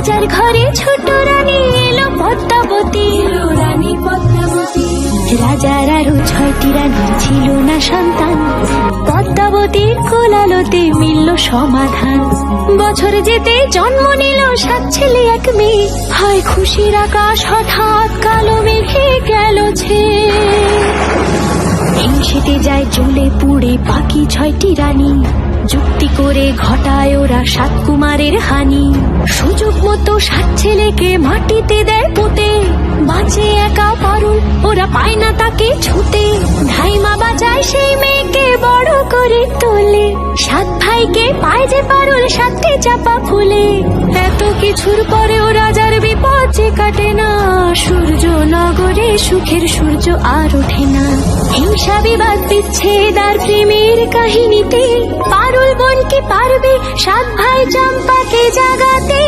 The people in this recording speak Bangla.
রাজার ঘরে ছোট রানী এলো পদ্মাবতী, রানী পদ্মাবতী। রাজার আরো 6টি রানী ছিল না সন্তান, পদ্মাবতীর কোলালোতে মিলল সমাধান। বছর যেতে জন্ম নিল 7 ছেলে 1 মেয়ে, হয় খুশির আকাশ হঠাৎ কালো মেঘে গেল ছেয়ে। হিংসেতে যায় জ্বলে পুড়ে বাকি 6টি রানী, যুক্তি করে ঘটায় ওরা 7 কুমারের হানি। সুযোগ মতো 7 ছেলেকে মাটিতে দেয় পুঁতে, বাঁচে একা পারুল, ওরা পায় না তাকে ছুতে। ধাইমা বাঁচায় সেই মেয়েকে বড় করে তোলে, 7 ভাইকে পায় যে পারুল 7টি চাপা ফুলে। এত কিছুর পরেও রাজার বিপদ যে কাটে না, সূর্য নগরে সুখের সূর্য আর ওঠে না। হিংসা বিবাদ বিচ্ছেদ আর প্রেমের কাহিনীতে পারুল বোন কি পারবে 7 ভাই চম্পাকে জাগাতে।